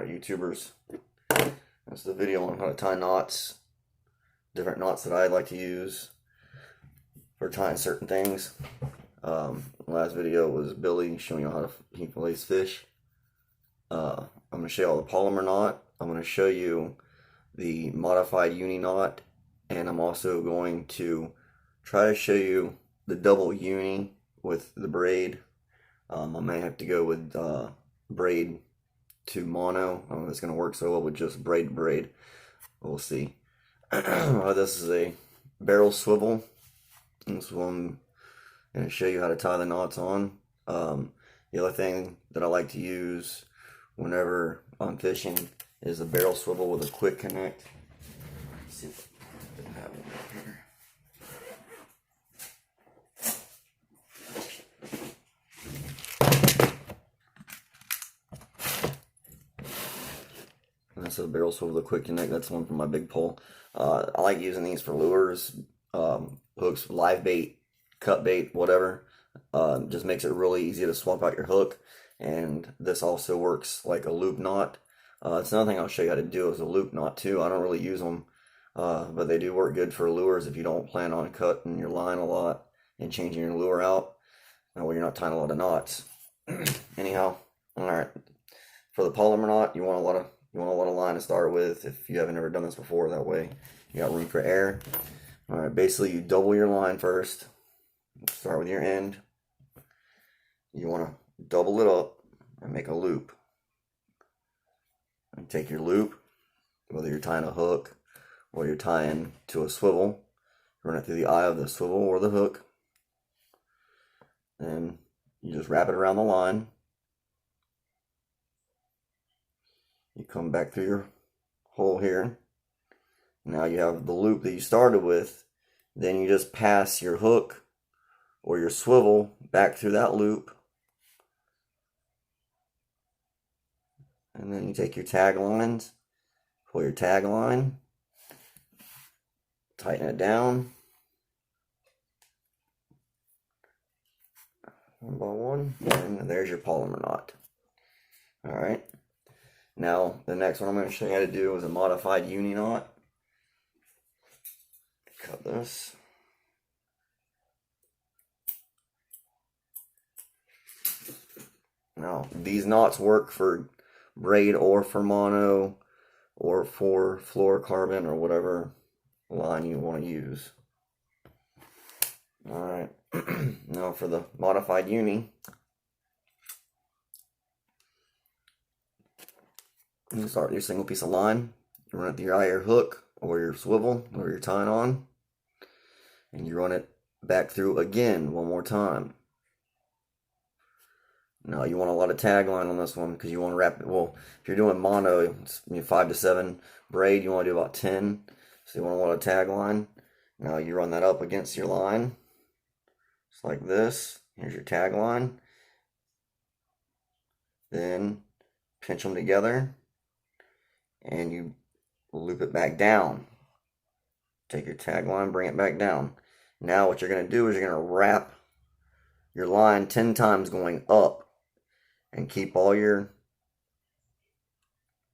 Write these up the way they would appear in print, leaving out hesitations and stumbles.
Alright, YouTubers, that's the video on how to tie knots, different knots that I like to use for tying certain things. Last video was Billy showing you how he fillets fish. I'm going to show you all the Palomar knot. I'm going to show you the modified uni knot, and I'm also going to try to show you the double uni with the braid. I may have to go with braid to mono. I don't know if it's going to work so well with just braid to braid. We'll see. This is a barrel swivel. This is what I'm going to show you how to tie the knots on. The other thing that I like to use whenever I'm fishing is a barrel swivel with a quick connect. Let's see if I can have one up here. That's a barrel swivel with a quick connect. That's one from my big pole. I like using these for lures, hooks, live bait, cut bait, whatever. Just makes it really easy to swap out your hook. And this also works like a loop knot. It's another thing I'll show you how to do is a loop knot too. I don't really use them, but they do work good for lures if you don't plan on cutting your line a lot and changing your lure out. Well, you're not tying a lot of knots. Anyhow, all right. For the Palomar knot, you want a lot of line to start with. If you haven't ever done this before, that way you got room for error. All right, basically you double your line first. Start with your end. You want to double it up and make a loop. And take your loop, whether you're tying a hook or you're tying to a swivel, run it through the eye of the swivel or the hook. Then you just wrap it around the line. You come back through your hole here. Now you have the loop that you started with. Then you just pass your hook or your swivel back through that loop. And then you take your tag lines, pull your tag line, tighten it down. One by one, and there's your Palomar knot. Alright. Now, the next one I'm going to show you how to do is a modified uni knot. Cut this. Now, these knots work for braid or for mono or for fluorocarbon or whatever line you want to use. Alright. Now for the modified uni, you start with your single piece of line, you run it through your eye of your hook or your swivel or you're tying on, and you run it back through again one more time. Now you want a lot of tag line on this one because you want to wrap it. Well, if you're doing mono, it's 5 to 7 braid, you want to do about 10, so you want a lot of tag line. Now you run that up against your line, just like this. Here's your tag line. Then pinch them together and you loop it back down. Take your tag line, bring it back down. Now what you're going to do is you're going to wrap your line 10 times going up and keep all your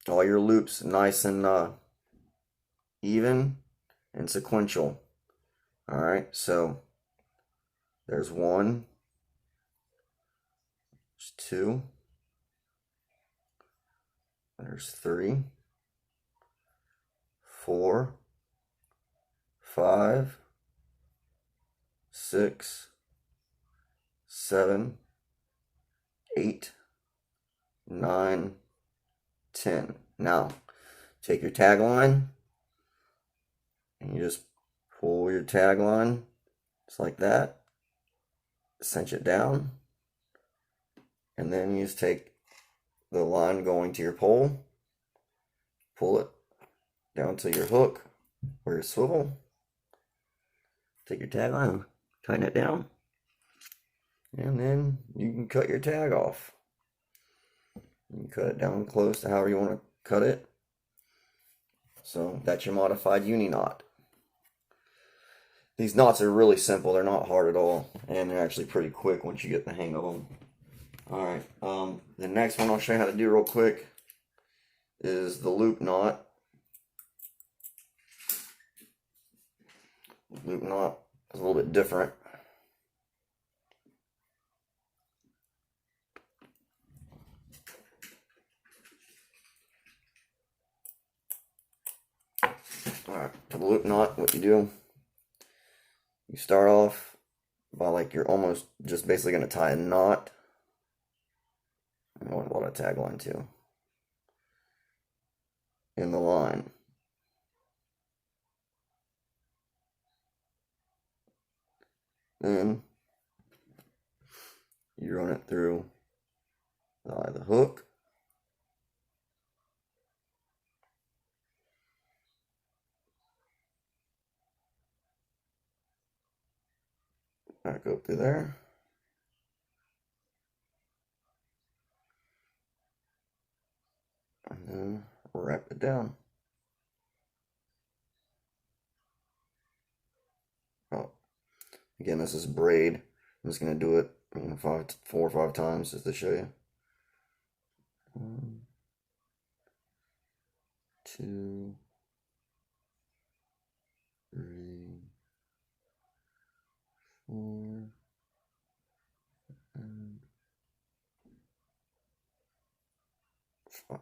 loops nice and even and sequential. All right, so there's 1, there's 2, there's 3, 4, 5, 6, 7, 8, 9, 10. Now, take your tag line and you just pull your tag line just like that, cinch it down, and then you just take the line going to your pole, pull it down to your hook or your swivel, take your tag line, tighten it down, and then you can cut your tag off. You can cut it down close to however you want to cut it. So that's your modified uni knot. These knots are really simple. They're not hard at all. And they're actually pretty quick once you get the hang of them. Alright, the next one I'll show you how to do real quick is the loop knot. Loop knot is a little bit different. Alright, for the loop knot, what you do, you start off by like you're almost just basically going to tie a knot. I want a tagline too. In the line. Then you run it through the eye of the hook. Back up through there. And then wrap it down. Oh, again, this is braid. I'm just going to do it 4 or 5 times just to show you. 1, 2, 3, 4, and 5.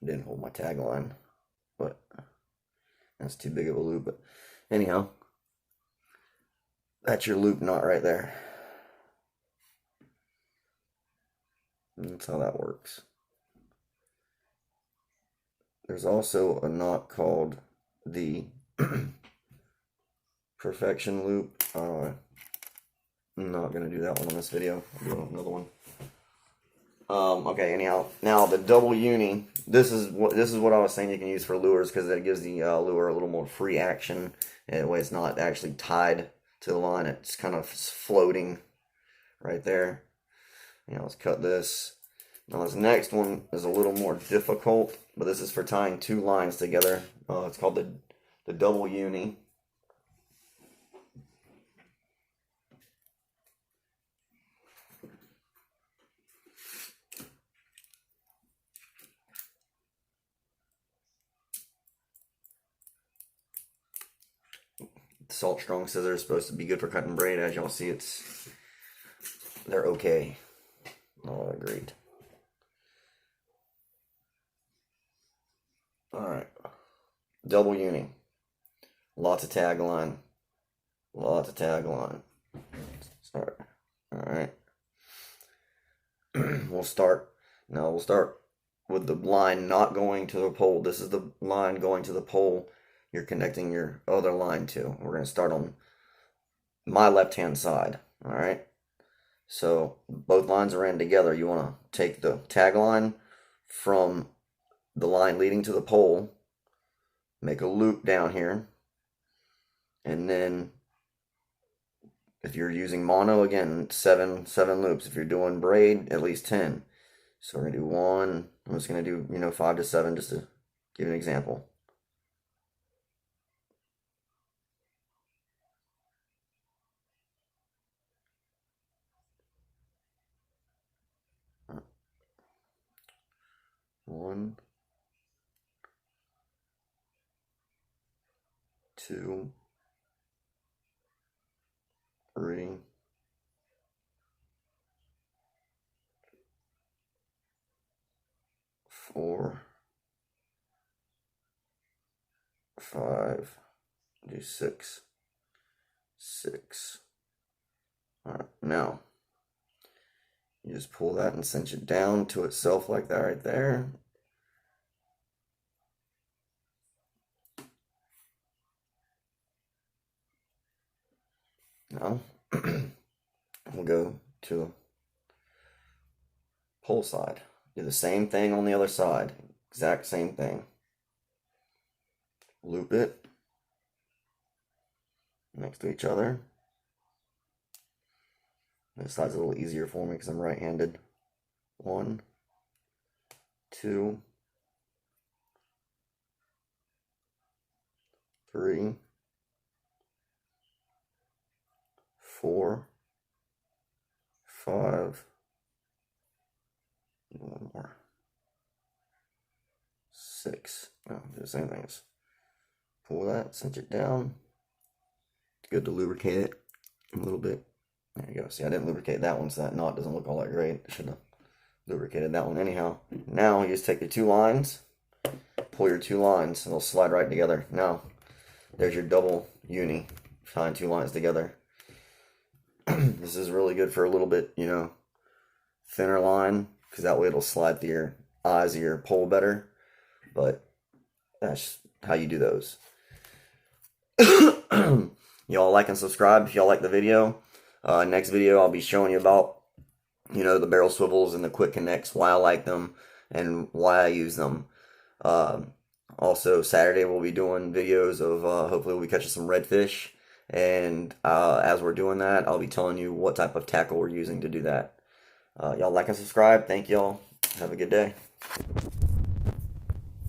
Didn't hold my tagline, but that's too big of a loop. But anyhow, that's your loop knot right there. And that's how that works. There's also a knot called the perfection loop. I'm not going to do that one on this video. I'll do another one. Okay, anyhow, now the double uni, this is what I was saying you can use for lures, because it gives the lure a little more free action, and that way it's not actually tied to the line, it's kind of floating right there. Let's cut this. Now this next one is a little more difficult, but this is for tying 2 lines together. It's called the double uni. Salt strong scissors supposed to be good for cutting braid. As y'all see, they're okay. All agreed. Alright. Double uni. Lots of tagline. Lots of tagline. Start. Alright. We'll start with the line not going to the pole. This is the line going to the pole you're connecting your other line to. We're going to start on my left-hand side. Alright. So both lines are in together. You want to take the tag line from the line leading to the pole, make a loop down here, and then if you're using mono, again, 7 loops. If you're doing braid, at least 10. So we're going to do 1. I'm just going to do 5 to 7 just to give an example. One, 2, 3, 4, 5, do 6. Alright, now you just pull that and cinch it down to itself like that right there. Now we'll go to the pole side. Do the same thing on the other side. Exact same thing. Loop it next to each other. This side's a little easier for me because I'm right-handed. 1, 2, 3, 4, 5, one more, 6. No, do the same things. Pull that, cinch it down. It's good to lubricate it a little bit. There you go. See, I didn't lubricate that one, so that knot doesn't look all that great. I should have lubricated that one anyhow. Now you just take your 2 lines, pull your 2 lines, and they'll slide right together. Now, there's your double uni, tying 2 lines together. This is really good for a little bit, you know, thinner line, because that way it'll slide through your eyes of your pole better. But that's how you do those. Y'all like and subscribe if y'all like the video. Next video I'll be showing you about, you know, the barrel swivels and the quick connects, why I like them and why I use them. Also Saturday we'll be doing videos of hopefully we'll be catching some redfish, and as we're doing that I'll be telling you what type of tackle we're using to do that. Y'all like and subscribe. Thank y'all. Have a good day.